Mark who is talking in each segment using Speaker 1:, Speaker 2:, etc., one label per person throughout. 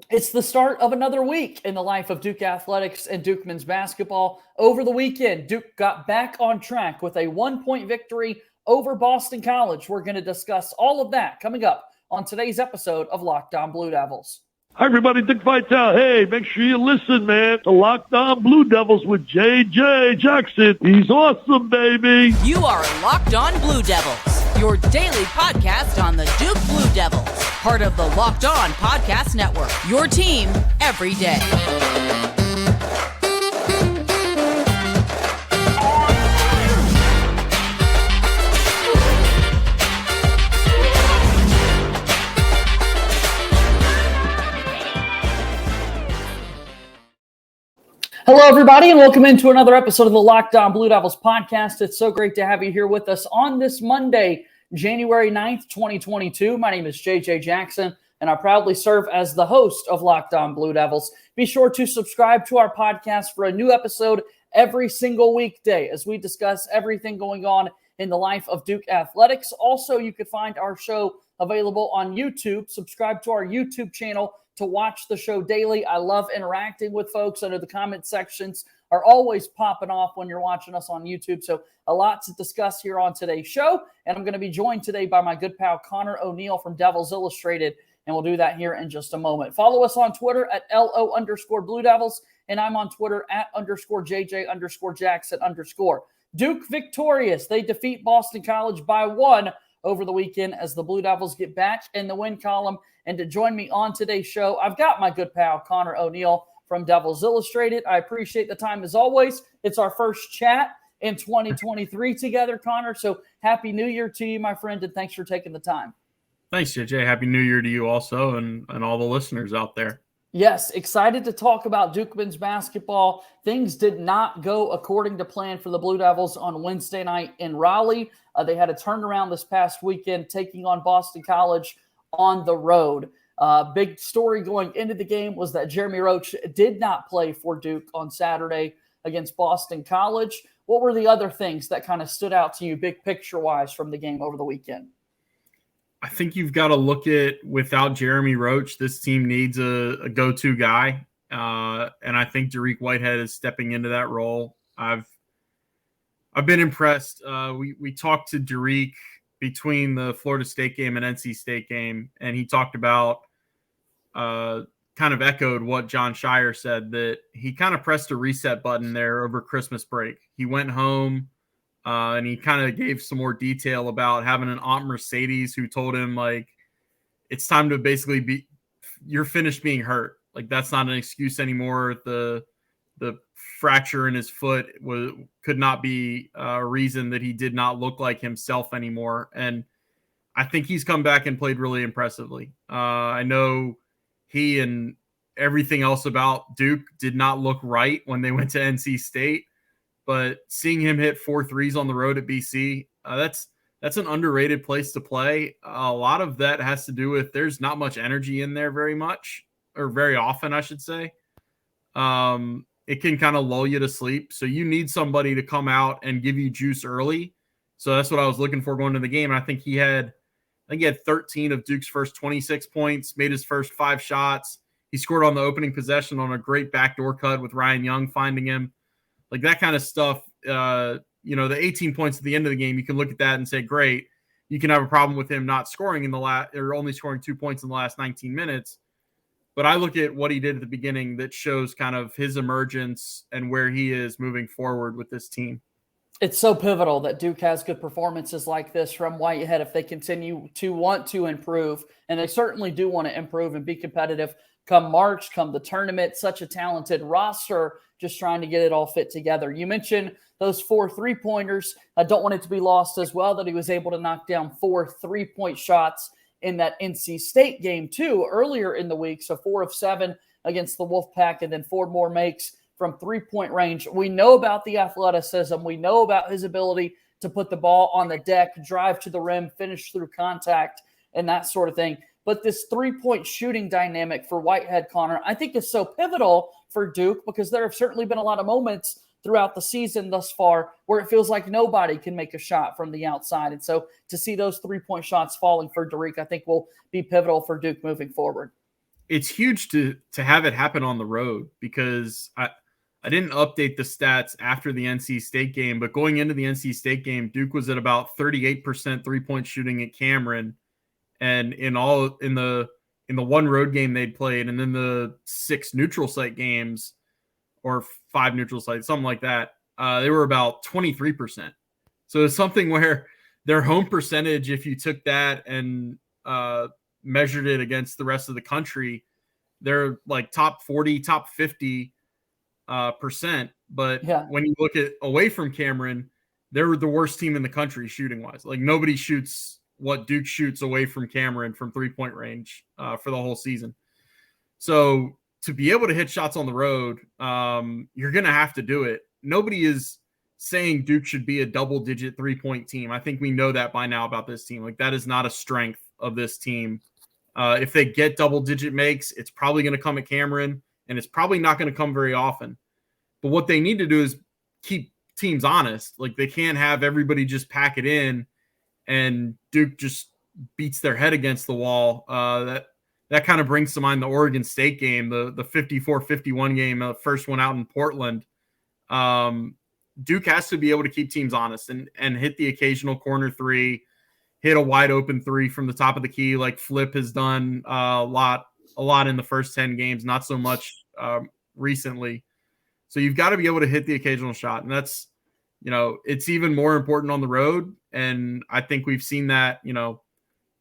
Speaker 1: It's the start of another week in the life of Duke athletics and Duke men's basketball. Over the weekend, Duke got back on track with a 1-point victory over Boston College. We're going to discuss all of that coming up on today's episode of Locked On Blue Devils.
Speaker 2: Hi, everybody. Dick Vitale. Hey, make sure you listen, man, to Locked On Blue Devils with J.J. Jackson. He's awesome, baby.
Speaker 3: You are Locked On Blue Devils, your daily podcast on the Duke Blue Devils, part of the Locked On Podcast Network, your team every day.
Speaker 1: Hello, everybody, and welcome into another episode of the Locked On Blue Devils podcast. It's so great to have you here with us on this Monday, January 9th, 2022. My name is JJ Jackson, and I proudly serve as the host of Locked On Blue Devils. Be sure to subscribe to our podcast for a new episode every single weekday as we discuss everything going on in the life of Duke athletics. Also, you can find our show available on YouTube. Subscribe to our YouTube channel to watch the show daily. I love interacting with folks. Under the comment sections are always popping off when you're watching us on YouTube. So a lot to discuss here on today's show. And I'm going to be joined today by my good pal, Conor O'Neill from Devils Illustrated. And we'll do that here in just a moment. Follow us on Twitter at LO_Blue Devils. And I'm on Twitter at _JJ_Jackson_. Duke victorious. They defeat Boston College by 1 over the weekend as the Blue Devils get back in the win column. And to join me on today's show, I've got my good pal, Conor O'Neill from Devils Illustrated. I appreciate the time as always. It's our first chat in 2023 together, Conor. So happy New Year to you, my friend, and thanks for taking the time.
Speaker 4: Thanks, JJ. Happy New Year to you also and all the listeners out there.
Speaker 1: Yes, excited to talk about Duke men's basketball. Things did not go according to plan for the Blue Devils on Wednesday night in Raleigh. They had a turnaround this past weekend, taking on Boston College on the road. Big story going into the game was that Jeremy Roach did not play for Duke on Saturday against Boston College. What were the other things that kind of stood out to you big picture-wise from the game over the weekend?
Speaker 4: I think you've got to look at, without Jeremy Roach, this team needs a go-to guy. And I think Dariq Whitehead is stepping into that role. I've been impressed. We talked to Dariq between the Florida State game and NC State game, and he talked about kind of echoed what John Shire said, that he kind of pressed a reset button there over Christmas break. He went home and he kind of gave some more detail about having an Aunt Mercedes who told him, like, it's time to basically you're finished being hurt. Like, that's not an excuse anymore. The fracture in his foot could not be a reason that he did not look like himself anymore. And I think he's come back and played really impressively. I know he and everything else about Duke did not look right when they went to NC State, but seeing him hit 4 threes on the road at BC, that's an underrated place to play. A lot of that has to do with there's not much energy in there very often, I should say. It can kind of lull you to sleep. So you need somebody to come out and give you juice early. So that's what I was looking for going into the game. And I think he had 13 of Duke's first 26 points, made his first 5 shots. He scored on the opening possession on a great backdoor cut with Ryan Young finding him. Like, that kind of stuff, the 18 points at the end of the game, you can look at that and say, great. You can have a problem with him not scoring or only scoring 2 points in the last 19 minutes. But I look at what he did at the beginning that shows kind of his emergence and where he is moving forward with this team.
Speaker 1: It's so pivotal that Duke has good performances like this from Whitehead if they continue to want to improve. And they certainly do want to improve and be competitive come March, come the tournament. Such a talented roster, just trying to get it all fit together. You mentioned those 4 3-pointers. I don't want it to be lost as well that he was able to knock down 4 3-point shots in that NC State game too earlier in the week. So 4 of 7 against the Wolfpack, and then 4 more makes from 3-point range. We know about the athleticism. We know about his ability to put the ball on the deck, drive to the rim, finish through contact, and that sort of thing. But this 3-point shooting dynamic for Whitehead, Conor, I think is so pivotal for Duke because there have certainly been a lot of moments throughout the season thus far where it feels like nobody can make a shot from the outside. And so to see those 3-point shots falling for Dariq, I think will be pivotal for Duke moving forward.
Speaker 4: it's huge to have it happen on the road, because I didn't update the stats after the NC State game, but going into the NC State game, Duke was at about 38% 3-point shooting at Cameron, and in the one road game they'd played, and then the 6 neutral site games, or 5 neutral sites, something like that, they were about 23%. So it's something where their home percentage, if you took that and measured it against the rest of the country, they're like top 40, top 50 percent. But when you look at away from Cameron, they're the worst team in the country shooting wise. Like, nobody shoots what Duke shoots away from Cameron from 3-point range for the whole season. So to be able to hit shots on the road, you're going to have to do it. Nobody is saying Duke should be a double-digit 3-point team. I think we know that by now about this team. Like, that is not a strength of this team. If they get double-digit makes, it's probably going to come at Cameron, and it's probably not going to come very often. But what they need to do is keep teams honest. Like, they can't have everybody just pack it in and Duke just beats their head against the wall. That kind of brings to mind the Oregon State game, the 54-51 game, the first one out in Portland. Duke has to be able to keep teams honest and hit the occasional corner three, hit a wide open three from the top of the key, like Flip has done a lot in the first 10 games, not so much recently. So you've got to be able to hit the occasional shot. And that's, it's even more important on the road. And I think we've seen that,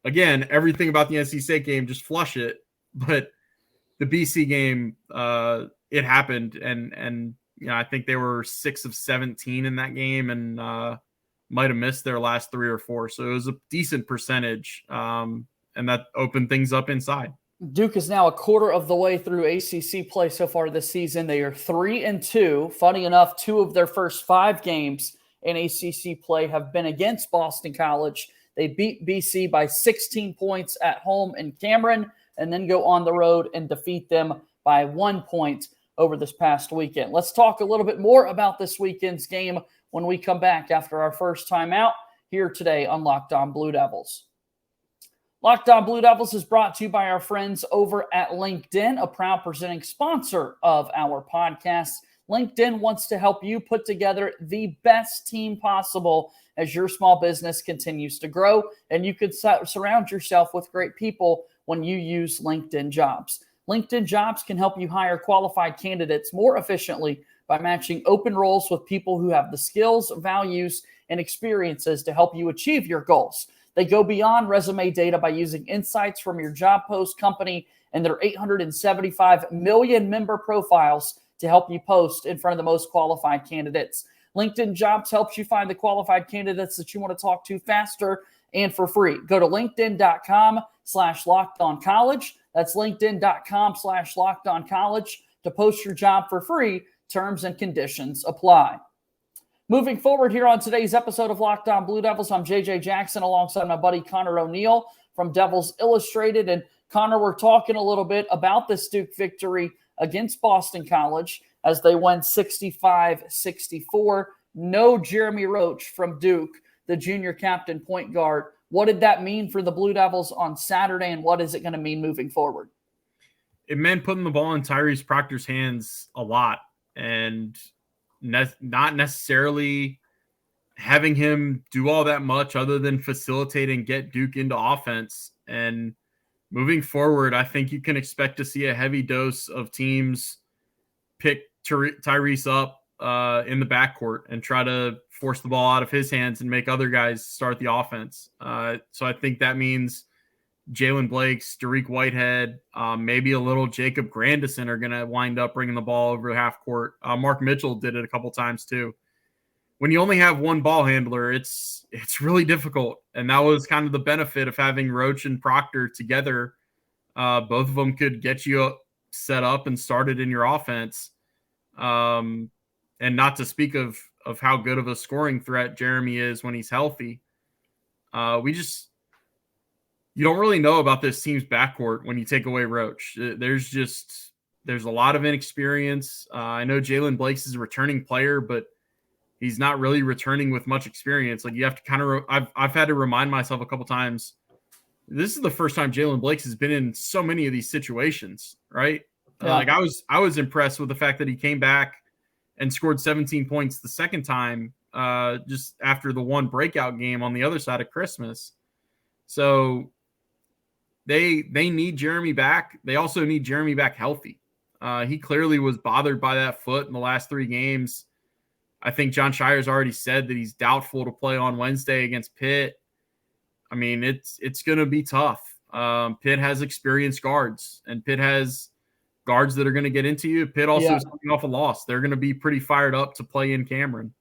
Speaker 4: again, everything about the NC State game, just flush it. But the BC game, it happened. And I think they were 6 of 17 in that game, and might have missed their last 3 or 4. So it was a decent percentage. And that opened things up inside.
Speaker 1: Duke is now a quarter of the way through ACC play so far this season. They are 3-2. Funny enough, 2 of their first 5 games in ACC play have been against Boston College. They beat BC by 16 points at home in Cameron, and then go on the road and defeat them by 1 point over this past weekend. Let's talk a little bit more about this weekend's game when we come back after our first time out here today on Locked On Blue Devils. Locked On Blue Devils is brought to you by our friends over at LinkedIn, a proud presenting sponsor of our podcast. LinkedIn wants to help you put together the best team possible as your small business continues to grow, and you can surround yourself with great people when you use LinkedIn Jobs. LinkedIn Jobs can help you hire qualified candidates more efficiently by matching open roles with people who have the skills, values, and experiences to help you achieve your goals. They go beyond resume data by using insights from your job post, company, and their 875 million member profiles to help you post in front of the most qualified candidates. LinkedIn Jobs helps you find the qualified candidates that you want to talk to faster and for free. Go to linkedin.com/lockedoncollege. That's linkedin.com/lockedoncollege to post your job for free. Terms and conditions apply. Moving forward here on today's episode of Locked On Blue Devils, I'm JJ Jackson alongside my buddy Conor O'Neill from Devils Illustrated. And Conor, we're talking a little bit about this Duke victory against Boston College as they won 65-64. No Jeremy Roach from Duke, the junior captain point guard. What did that mean for the Blue Devils on Saturday, and what is it going to mean moving forward?
Speaker 4: It meant putting the ball in Tyrese Proctor's hands a lot, and not necessarily having him do all that much other than facilitate and get Duke into offense. And moving forward, I think you can expect to see a heavy dose of teams pick Tyrese up in the backcourt and try to force the ball out of his hands and make other guys start the offense. So I think that means Jalen Blakes, Derek Whitehead, maybe a little Jacob Grandison are going to wind up bringing the ball over half court. Mark Mitchell did it a couple times too. When you only have one ball handler, it's really difficult. And that was kind of the benefit of having Roach and Proctor together. Both of them could get you set up and started in your offense. And not to speak of how good of a scoring threat Jeremy is when he's healthy. You don't really know about this team's backcourt when you take away Roach. There's a lot of inexperience. I know Jalen Blakes is a returning player, but he's not really returning with much experience. Like, you have to kind of, I've had to remind myself a couple times, this is the first time Jalen Blakes has been in so many of these situations, right?
Speaker 1: Yeah.
Speaker 4: Like I was impressed with the fact that he came back and scored 17 points the second time, just after the one breakout game on the other side of Christmas. So they need Jeremy back. They also need Jeremy back healthy. He clearly was bothered by that foot in the last 3 games. I think John Shire's already said that he's doubtful to play on Wednesday against Pitt. I mean, it's going to be tough. Pitt has experienced guards, and Pitt has guards that are going to get into you. Pitt also is coming off a loss. They're going to be pretty fired up to play in Cameron.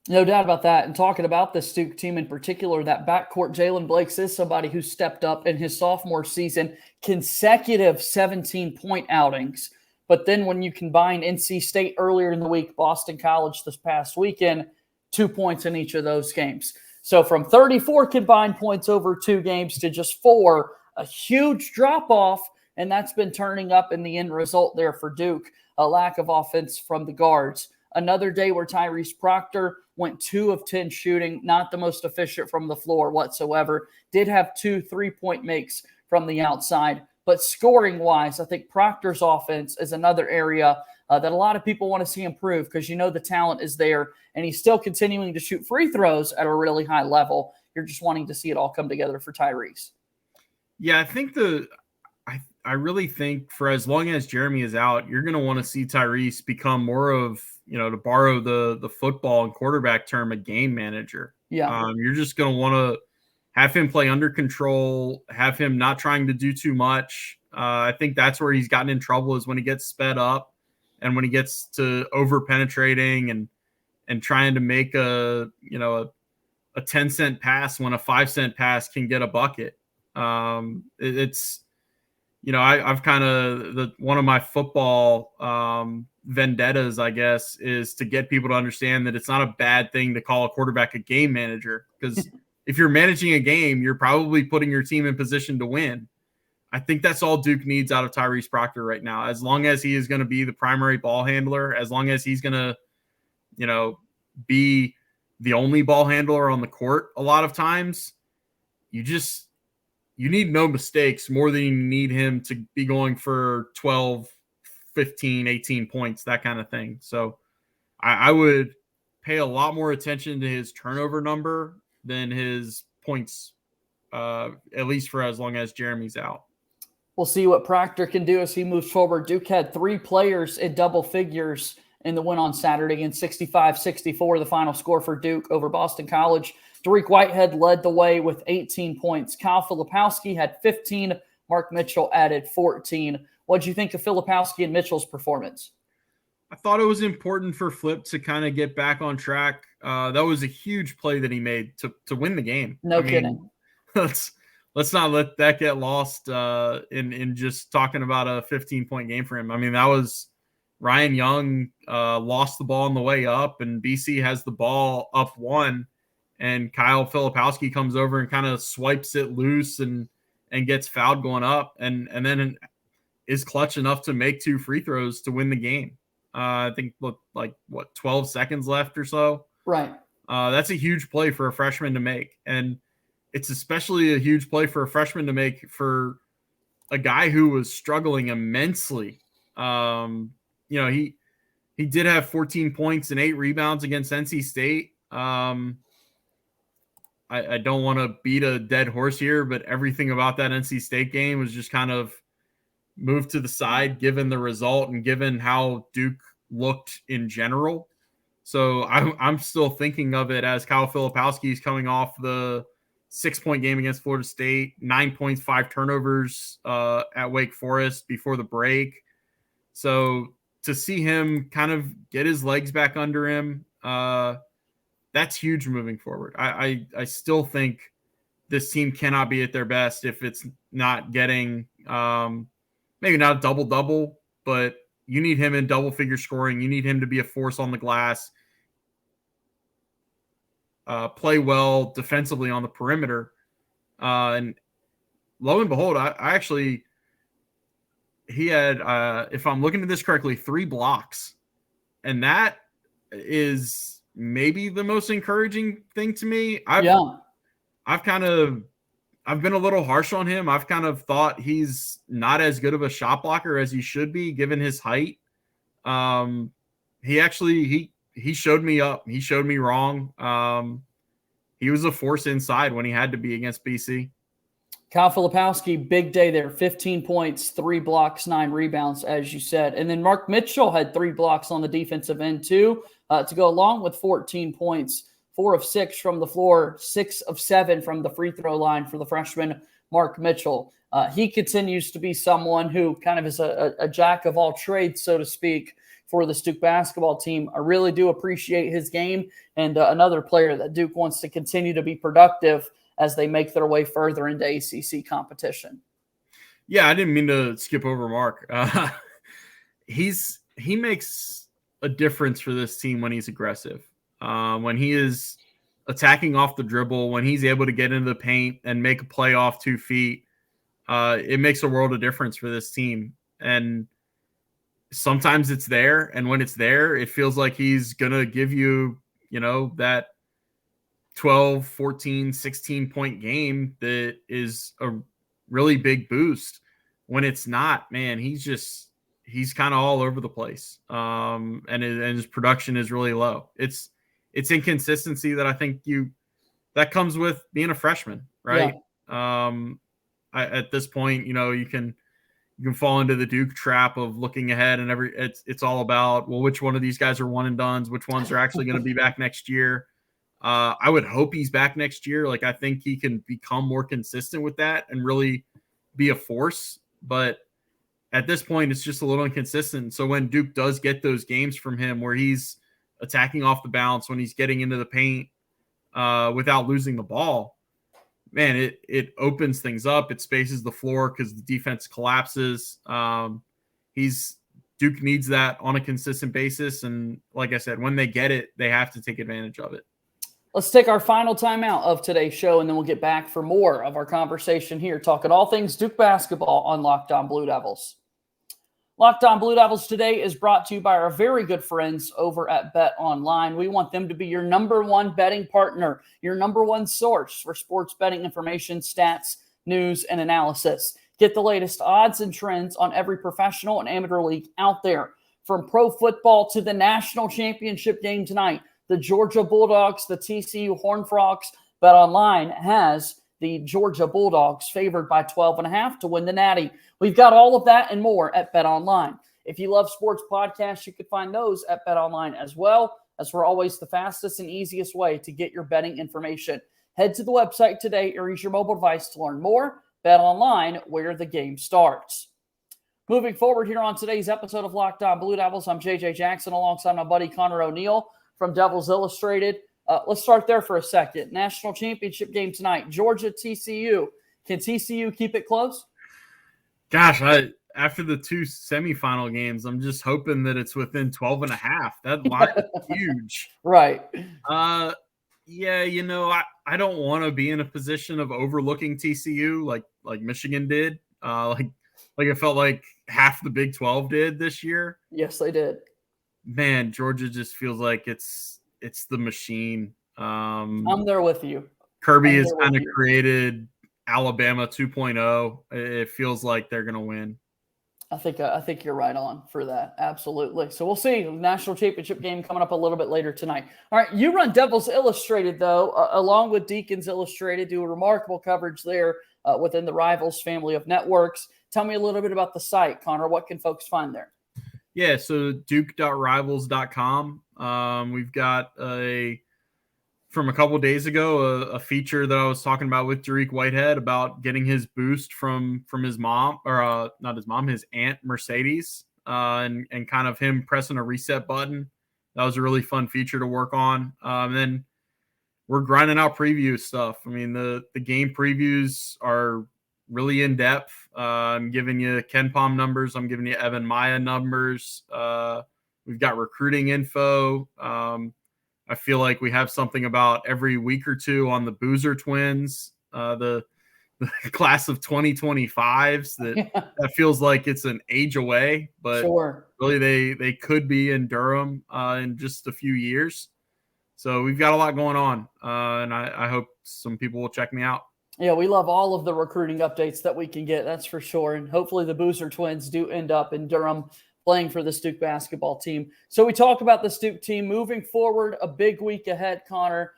Speaker 1: No doubt about that. And talking about this Duke team in particular, that backcourt, Jalen Blakes is somebody who stepped up in his sophomore season, consecutive 17-point outings. But then when you combine NC State earlier in the week, Boston College this past weekend, 2 points in each of those games. So from 34 combined points over 2 games to just 4, a huge drop-off, and that's been turning up in the end result there for Duke, a lack of offense from the guards. Another day where Tyrese Proctor went 2 of 10 shooting, not the most efficient from the floor whatsoever. Did have 2 3-point makes from the outside. But scoring-wise, I think Proctor's offense is another area that a lot of people want to see improve because the talent is there, and he's still continuing to shoot free throws at a really high level. You're just wanting to see it all come together for Tyrese.
Speaker 4: Yeah, I think I really think for as long as Jeremy is out, you're going to want to see Tyrese become more of, to borrow the football and quarterback term, a game manager.
Speaker 1: Yeah.
Speaker 4: You're just going to want to have him play under control, have him not trying to do too much. I think that's where he's gotten in trouble, is when he gets sped up and when he gets to over penetrating and trying to make a 10-cent pass when a 5-cent pass can get a bucket. It's, I've kind of one of my football vendettas, I guess, is to get people to understand that it's not a bad thing to call a quarterback a game manager, because if you're managing a game, you're probably putting your team in position to win. I think that's all Duke needs out of Tyrese Proctor right now. As long as he is going to be the primary ball handler, as long as he's going to, be the only ball handler on the court a lot of times, you need no mistakes more than you need him to be going for 12, 15, 18 points, that kind of thing. So I would pay a lot more attention to his turnover number than his points, at least for as long as Jeremy's out.
Speaker 1: We'll see what Proctor can do as he moves forward. Duke had 3 players in double figures in the win on Saturday, and 65-64, the final score for Duke over Boston College. Dariq Whitehead led the way with 18 points. Kyle Filipowski had 15. Mark Mitchell added 14. What did you think of Filipowski and Mitchell's performance?
Speaker 4: I thought it was important for Flip to kind of get back on track. That was a huge play that he made to win the game.
Speaker 1: No kidding.
Speaker 4: Let's not let that get lost in just talking about a 15-point game for him. I mean, that was Ryan Young lost the ball on the way up, and BC has the ball up 1, and Kyle Filipowski comes over and kind of swipes it loose and gets fouled going up, and then is clutch enough to make 2 free throws to win the game. I think 12 seconds left or so.
Speaker 1: Right.
Speaker 4: That's a huge play for a freshman to make. And it's especially a huge play for a freshman to make for a guy who was struggling immensely. He did have 14 points and 8 rebounds against NC State. I don't want to beat a dead horse here, but everything about that NC State game was just kind of moved to the side given the result and given how Duke looked in general. So I'm still thinking of it as Kyle Filipowski is coming off the 6-point game against Florida State, 9 points, 5 turnovers at Wake Forest before the break. So to see him kind of get his legs back under him, that's huge moving forward. I still think this team cannot be at their best if it's not getting maybe not a double-double, but you need him in double-figure scoring. You need him to be a force on the glass, play well defensively on the perimeter. And lo and behold, he had, if I'm looking at this correctly, 3 blocks. And that is maybe the most encouraging thing to me. I've kind of I've been a little harsh on him. I've kind of thought he's not as good of a shot blocker as he should be, given his height. He actually he showed me up. He showed me wrong. He was a force inside when he had to be against BC.
Speaker 1: Kyle Filipowski, big day there. 15 points, 3 blocks, 9 rebounds, as you said. And then Mark Mitchell had 3 blocks on the defensive end, too, to go along with 14 points, 4 of 6 from the floor, 6 of 7 from the free throw line for the freshman Mark Mitchell. He continues to be someone who kind of is a jack of all trades, so to speak, for the Duke basketball team. I really do appreciate his game, and another player that Duke wants to continue to be productive as they make their way further into ACC competition.
Speaker 4: Yeah, I didn't mean to skip over Mark. He makes a difference for this team when he's aggressive. When he is attacking off the dribble, when he's able to get into the paint and make a play off 2 feet, it makes a world of difference for this team. And sometimes it's there, and when it's there, it feels like he's going to give you, that 12, 14, 16 point game that is a really big boost. When it's not, man, he's kind of all over the place. And his production is really low. It's inconsistency that I think that comes with being a freshman, right? Yeah. At this point, you can fall into the Duke trap of looking ahead, and it's all about, well, which one of these guys are one and dones, which ones are actually going to be back next year. I would hope he's back next year. Like, I think he can become more consistent with that and really be a force. But at this point, it's just a little inconsistent. So when Duke does get those games from him where he's attacking off the bounce, when he's getting into the paint without losing the ball, man, it opens things up. It spaces the floor because the defense collapses. Duke needs that on a consistent basis. And like I said, when they get it, they have to take advantage of it.
Speaker 1: Let's take our final timeout of today's show, and then we'll get back for more of our conversation here, talking all things Duke basketball on Locked On Blue Devils. Locked On Blue Devils today is brought to you by our very good friends over at BetOnline. We want them to be your number one betting partner, your number one source for sports betting information, stats, news, and analysis. Get the latest odds and trends on every professional and amateur league out there, from pro football to the national championship game tonight. The Georgia Bulldogs, the TCU Horned Frogs. BetOnline has the Georgia Bulldogs favored by 12.5 to win the Natty. We've got all of that and more at BetOnline. If you love sports podcasts, you can find those at BetOnline as well, as we're always the fastest and easiest way to get your betting information. Head to the website today or use your mobile device to learn more. BetOnline, where the game starts. Moving forward here on today's episode of Locked On Blue Devils, I'm JJ Jackson alongside my buddy Conor O'Neill from Devils Illustrated. Let's start there for a second. National championship game tonight, Georgia TCU. Can TCU keep it close?
Speaker 4: Gosh, after the 2 semifinal games, I'm just hoping that it's within 12.5. That line is huge.
Speaker 1: Right.
Speaker 4: Yeah, I don't want to be in a position of overlooking TCU like Michigan did. Like it felt like half the Big 12 did this year.
Speaker 1: Yes, they did. Man,
Speaker 4: Georgia just feels like it's the machine.
Speaker 1: I'm there with you.
Speaker 4: Kirby has kind of created Alabama 2.0. It feels like they're going to win.
Speaker 1: I think you're right on for that. Absolutely. So we'll see. National championship game coming up a little bit later tonight. All right, you run Devils Illustrated, though, along with Deacons Illustrated, do a remarkable coverage there within the Rivals family of networks. Tell me a little bit about the site, Conor. What can folks find there?
Speaker 4: Yeah, so duke.rivals.com. We've got from a couple of days ago, a feature that I was talking about with Dariq Whitehead about getting his boost from his mom, or not his mom, his aunt Mercedes, and kind of him pressing a reset button. That was a really fun feature to work on. And then we're grinding out preview stuff. I mean, the game previews are really in depth. I'm giving you Ken Palm numbers. I'm giving you Evan Maya numbers. We've got recruiting info. I feel like we have something about every week or two on the Boozer twins, the class of 2025s that feels like it's an age away, but
Speaker 1: sure.
Speaker 4: Really they could be in Durham in just a few years. So we've got a lot going on, and I hope some people will check me out.
Speaker 1: Yeah, we love all of the recruiting updates that we can get, that's for sure. And hopefully the Boozer twins do end up in Durham playing for the Duke basketball team. So we talk about the Duke team moving forward, a big week ahead, Connor,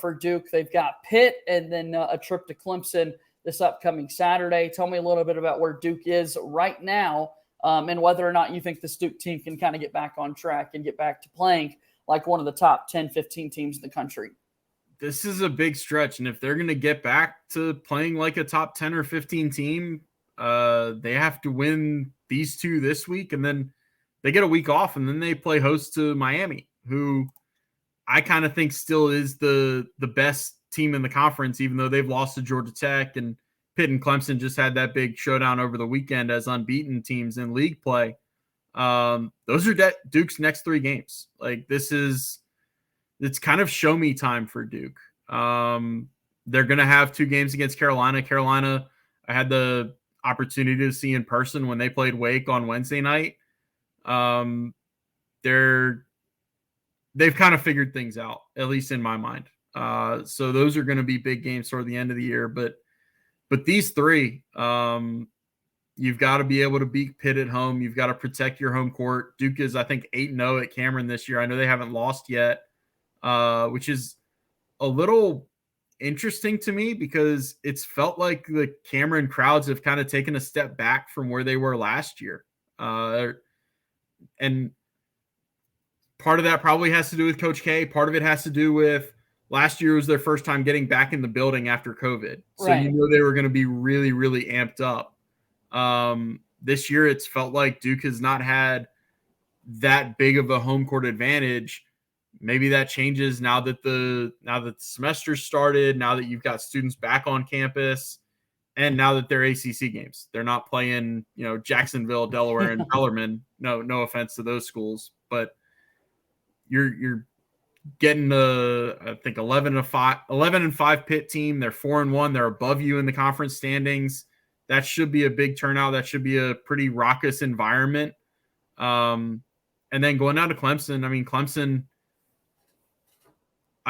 Speaker 1: for Duke. They've got Pitt and then a trip to Clemson this upcoming Saturday. Tell me a little bit about where Duke is right now and whether or not you think this Duke team can kind of get back on track and get back to playing like one of the top 10, 15 teams in the country.
Speaker 4: This is a big stretch, and if they're going to get back to playing like a top 10 or 15 team, they have to win these two this week, and then they get a week off, and then they play host to Miami, who I kind of think still is the best team in the conference, even though they've lost to Georgia Tech, and Pitt and Clemson just had that big showdown over the weekend as unbeaten teams in league play. Those are Duke's next 3 games. Like, it's kind of show me time for Duke. They're going to have 2 games against Carolina. Carolina, I had the opportunity to see in person when they played Wake on Wednesday night. They've kind of figured things out, at least in my mind. So those are going to be big games toward the end of the year. But these 3, you've got to be able to beat Pitt at home. You've got to protect your home court. Duke is, I think, 8-0 at Cameron this year. I know they haven't lost yet. Which is a little interesting to me because it's felt like the Cameron crowds have kind of taken a step back from where they were last year. And part of that probably has to do with Coach K. Part of it has to do with last year was their first time getting back in the building after COVID. So
Speaker 1: Right.
Speaker 4: You know they were going to be really, really amped up. This year it's felt like Duke has not had that big of a home court advantage. Maybe that changes now that the semester started, now that you've got students back on campus, and now that they're ACC games. They're not playing, Jacksonville, Delaware, and Bellarmine. No offense to those schools, but you're getting I think 11-5 Pitt team. They're 4-1. They're above you in the conference standings. That should be a big turnout. That should be a pretty raucous environment. And then going down to Clemson. I mean, Clemson.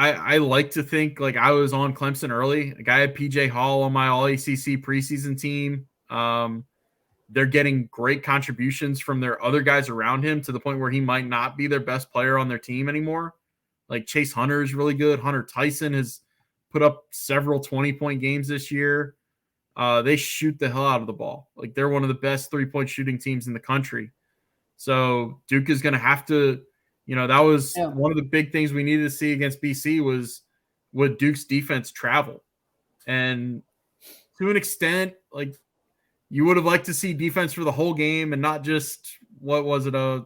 Speaker 4: I like to think like I was on Clemson early. Like I had PJ Hall on my All-ACC preseason team. They're getting great contributions from their other guys around him to the point where he might not be their best player on their team anymore. Like Chase Hunter is really good. Hunter Tyson has put up several 20-point games this year. They shoot the hell out of the ball. Like they're one of the best 3-point shooting teams in the country. So Duke is going to have to, that was one of the big things we needed to see against BC was would Duke's defense travel? And to an extent, like you would have liked to see defense for the whole game and not just, what was it, a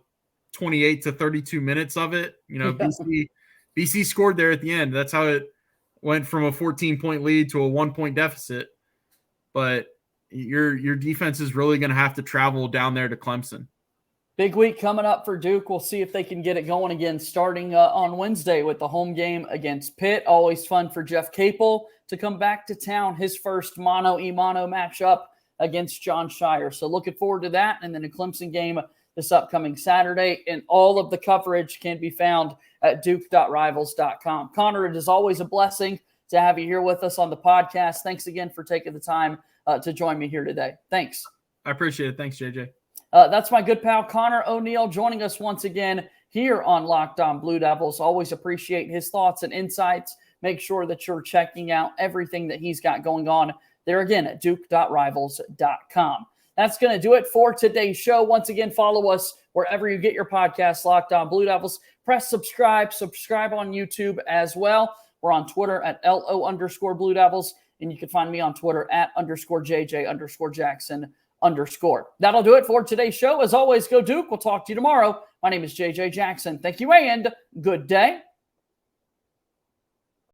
Speaker 4: 28 to 32 minutes of it? BC scored there at the end. That's how it went from a 14-point lead to a 1-point deficit. But your defense is really going to have to travel down there to Clemson.
Speaker 1: Big week coming up for Duke. We'll see if they can get it going again starting on Wednesday with the home game against Pitt. Always fun for Jeff Capel to come back to town, his first mono-e-mono matchup against John Shire. So looking forward to that. And then a Clemson game this upcoming Saturday. And all of the coverage can be found at duke.rivals.com. Conor, it is always a blessing to have you here with us on the podcast. Thanks again for taking the time to join me here today. Thanks.
Speaker 4: I appreciate it. Thanks, JJ.
Speaker 1: That's my good pal, Conor O'Neill, joining us once again here on Locked On Blue Devils. Always appreciate his thoughts and insights. Make sure that you're checking out everything that he's got going on there again at duke.rivals.com. That's going to do it for today's show. Once again, follow us wherever you get your podcasts, Locked On Blue Devils. Press subscribe on YouTube as well. We're on Twitter at LO_Blue Devils, and you can find me on Twitter at _JJ_Jackson_. That'll do it for today's show. As always, go Duke. We'll talk to you tomorrow. My name is JJ Jackson. Thank you and good day.